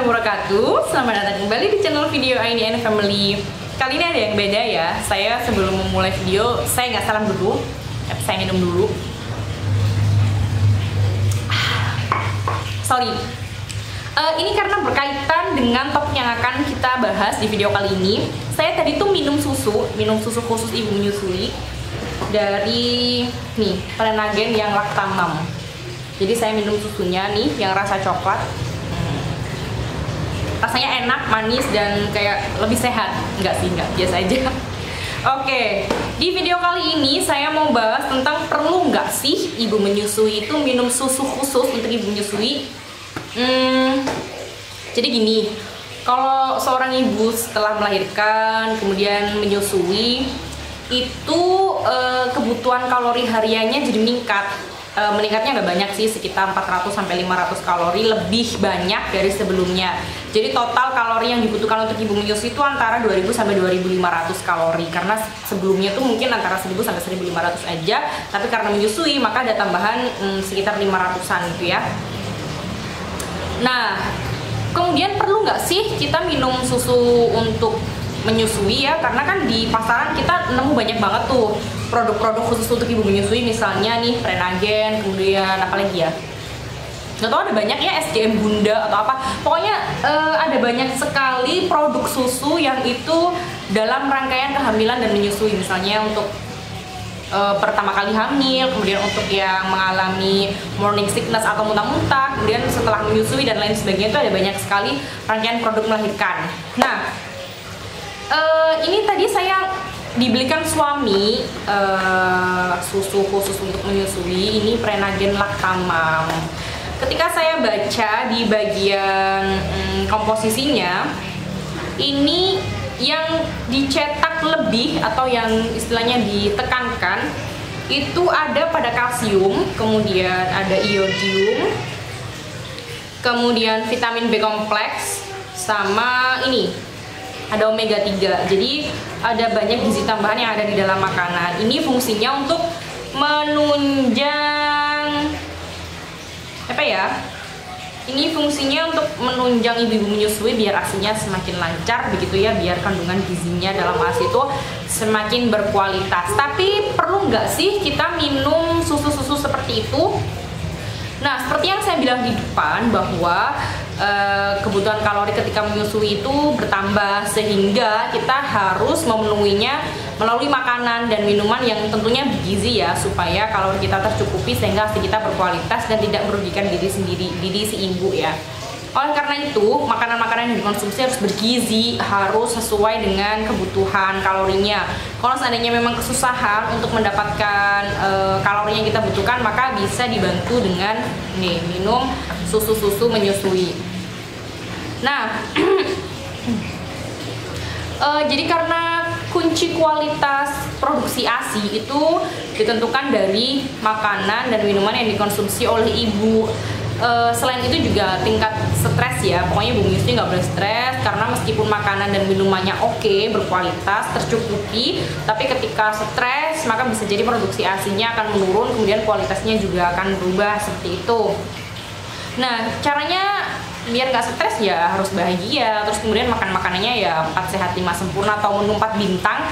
wabarakatuh. Selamat datang kembali di channel video Aini and Family. Kali ini ada yang beda ya. Saya sebelum memulai video, saya nggak salam dulu, tapi saya minum dulu. Sorry. Ini karena berkaitan dengan topik yang akan kita bahas di video kali ini. Saya tadi tuh minum susu khusus ibu menyusui dari nih Prenagen yang Lactamam. Jadi saya minum susunya nih yang rasa coklat. Rasanya enak, manis, dan kayak lebih sehat. Enggak sih, enggak, biasa aja. Oke, di video kali ini saya mau bahas tentang perlu nggak sih ibu menyusui itu minum susu khusus untuk ibu menyusui. Jadi gini, kalau seorang ibu setelah melahirkan kemudian menyusui itu kebutuhan kalori hariannya jadi meningkat. Meningkatnya nggak banyak sih, sekitar 400-500 kalori lebih banyak dari sebelumnya. Jadi total kalori yang dibutuhkan untuk ibu menyusui itu antara 2000-2500 kalori, karena sebelumnya tuh mungkin antara 1000-1500 aja, tapi karena menyusui maka ada tambahan sekitar 500-an gitu ya. Nah, kemudian perlu nggak sih kita minum susu untuk menyusui ya? Karena kan di pasaran kita nemu banyak banget tuh produk-produk khusus untuk ibu menyusui, misalnya nih Prenagen, kemudian apa lagi ya? Nggak tahu, ada banyak ya, SDM Bunda atau apa. Pokoknya ada banyak sekali produk susu yang itu dalam rangkaian kehamilan dan menyusui. Misalnya untuk pertama kali hamil, kemudian untuk yang mengalami morning sickness atau muntah-muntah, kemudian setelah menyusui dan lain sebagainya, itu ada banyak sekali rangkaian produk melahirkan. Nah, ini tadi saya dibelikan suami susu khusus untuk menyusui, ini Prenagen Lactamam. Ketika saya baca di bagian komposisinya, ini yang dicetak lebih atau yang istilahnya ditekankan itu ada pada kalsium, kemudian ada iodium, kemudian vitamin B kompleks, sama ini ada omega 3. Jadi ada banyak gizi tambahan yang ada di dalam makanan. Ini fungsinya untuk menunjang apa ya? Ini fungsinya untuk menunjang ibu-ibu menyusui biar ASINya semakin lancar begitu ya, biar kandungan gizinya dalam ASI itu semakin berkualitas. Tapi perlu nggak sih kita minum susu-susu seperti itu? Nah, seperti yang saya bilang di depan bahwa kebutuhan kalori ketika menyusui itu bertambah, sehingga kita harus memenuhinya melalui makanan dan minuman yang tentunya bergizi ya, supaya kalori kita tercukupi sehingga ASI kita berkualitas dan tidak merugikan diri sendiri, diri si ibu ya. Oleh karena itu, makanan-makanan yang dikonsumsi harus bergizi, harus sesuai dengan kebutuhan kalorinya. Kalau seandainya memang kesusahan untuk mendapatkan kalori yang kita butuhkan, maka bisa dibantu dengan nih, minum susu-susu menyusui. Nah, jadi karena kunci kualitas produksi ASI itu ditentukan dari makanan dan minuman yang dikonsumsi oleh ibu. Selain itu juga tingkat stres ya, pokoknya ibu menyusui nggak boleh stres, karena meskipun makanan dan minumannya oke, berkualitas, tercukupi, tapi ketika stres maka bisa jadi produksi ASINya akan menurun, kemudian kualitasnya juga akan berubah seperti itu. Nah, caranya biar nggak stres ya harus bahagia, terus kemudian makan makanannya ya 4 sehat 5 sempurna atau menu 4 bintang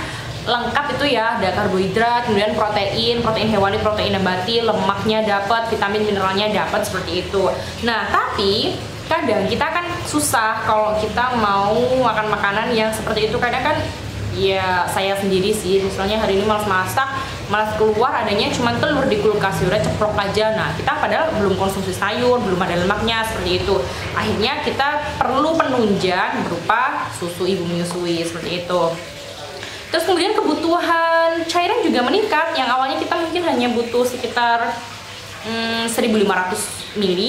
lengkap itu ya, ada karbohidrat, kemudian protein hewani, protein nabati, lemaknya dapat, vitamin mineralnya dapat, seperti itu. Nah, tapi kadang kita kan susah kalau kita mau makan makanan yang seperti itu. Kadang kan ya saya sendiri sih, misalnya hari ini malas masak, malas keluar, adanya cuma telur di kulkas, udah ceplok aja. Nah, kita padahal belum konsumsi sayur, belum ada lemaknya, seperti itu. Akhirnya kita perlu penunjang berupa susu ibu menyusui, seperti itu. Terus kemudian kebutuhan cairan juga meningkat. Yang awalnya kita mungkin hanya butuh sekitar 1500 ml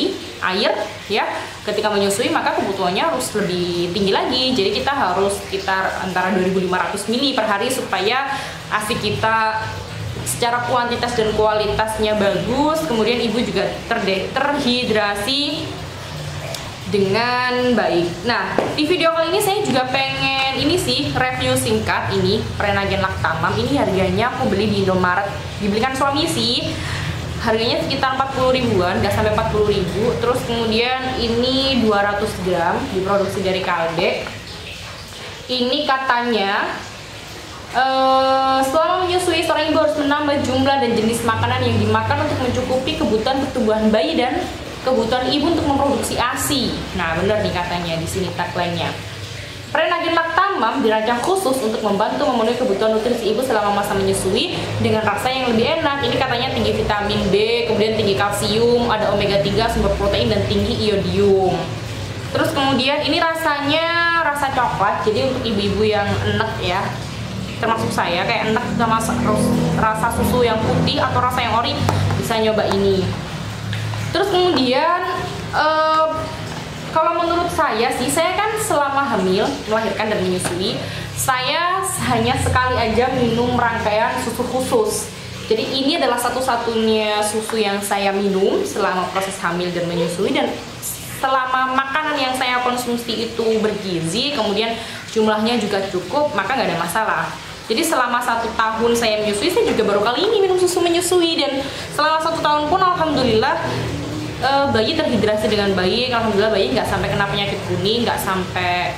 air ya, ketika menyusui maka kebutuhannya harus lebih tinggi lagi. Jadi kita harus sekitar antara 2500 ml per hari supaya ASI kita secara kuantitas dan kualitasnya bagus. Kemudian ibu juga terhidrasi dengan baik. Nah, di video kali ini saya juga pengen ini sih review singkat ini Prenagen Lactamam. Ini harganya aku beli di Indomaret, dibelikan suami sih. harganya sekitar 40 ribuan, nggak sampai 40 ribu. Terus kemudian ini 200 gram, diproduksi dari Kalbe. Ini katanya selama menyusui seorang ibu harus menambah jumlah dan jenis makanan yang dimakan untuk mencukupi kebutuhan pertumbuhan bayi dan kebutuhan ibu untuk memproduksi ASI. Nah, benar nih katanya di sini tagline-nya. Prenagin Lactamam dirancang khusus untuk membantu memenuhi kebutuhan nutrisi ibu selama masa menyusui dengan rasa yang lebih enak. Ini katanya tinggi vitamin B, kemudian tinggi kalsium, ada omega 3, sumber protein, dan tinggi iodium. Terus kemudian ini rasanya rasa coklat, jadi untuk ibu-ibu yang enek ya, termasuk saya kayak enek sama rasa susu yang putih atau rasa yang ori, bisa nyoba ini. Terus kemudian kalau menurut saya sih, saya kan selama hamil, melahirkan dan menyusui, saya hanya sekali aja minum rangkaian susu khusus. Jadi ini adalah satu-satunya susu yang saya minum selama proses hamil dan menyusui, dan selama makanan yang saya konsumsi itu bergizi, kemudian jumlahnya juga cukup, maka nggak ada masalah. Jadi selama 1 tahun saya menyusui, saya juga baru kali ini minum susu menyusui, dan selama 1 tahun pun alhamdulillah bayi terhidrasi dengan baik. Alhamdulillah bayi nggak sampai kena penyakit kuning, nggak sampai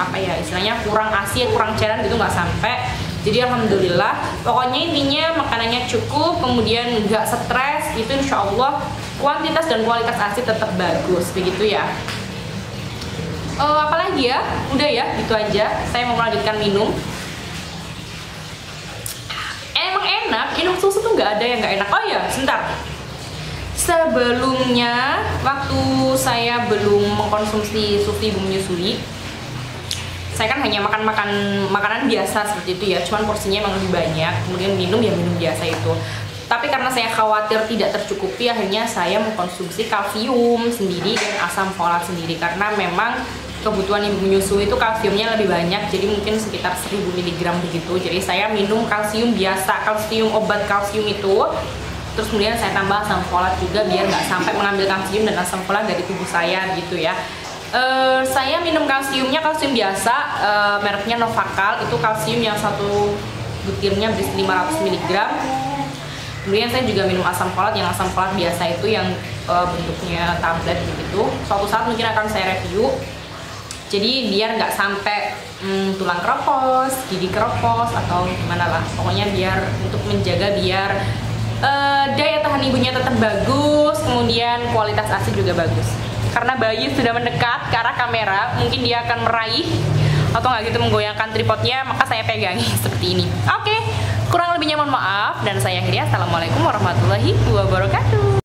apa ya istilahnya kurang ASI, kurang cairan gitu, nggak sampai. Jadi alhamdulillah, pokoknya intinya makanannya cukup, kemudian nggak stres, itu insya Allah kuantitas dan kualitas ASI tetap bagus, begitu ya. Apalagi ya, udah ya, gitu aja. Saya mau melanjutkan minum. Emang enak, minum susu tuh nggak ada yang nggak enak. Oh ya, sebentar. Sebelumnya, waktu saya belum mengkonsumsi susu ibu menyusui, saya kan hanya makan makanan biasa seperti itu ya, cuman porsinya emang lebih banyak. Kemudian minum ya minum biasa itu. Tapi karena saya khawatir tidak tercukupi, akhirnya saya mengkonsumsi kalsium sendiri dan asam folat sendiri, karena memang kebutuhan ibu menyusui itu kalsiumnya lebih banyak, jadi mungkin sekitar 1000 mg begitu. Jadi saya minum kalsium biasa, kalsium obat kalsium itu. Terus kemudian saya tambah asam folat juga biar nggak sampai mengambil kalsium dan asam folat dari tubuh saya gitu ya. Saya minum kalsiumnya kalsium biasa, mereknya Novakal, itu kalsium yang 1 butirnya berisi 500 mg. Kemudian saya juga minum asam folat, yang asam folat biasa itu yang bentuknya tablet begitu. Suatu saat mungkin akan saya review. Jadi biar nggak sampai tulang keropos, gigi keropos atau gimana lah. Pokoknya biar untuk menjaga biar daya tahan ibunya tetap bagus, kemudian kualitas ASI juga bagus. Karena bayi sudah mendekat ke arah kamera, mungkin dia akan meraih atau nggak gitu menggoyangkan tripodnya, maka saya pegangi seperti ini. Oke, kurang lebihnya mohon maaf, dan saya akhiri. Assalamualaikum warahmatullahi wabarakatuh.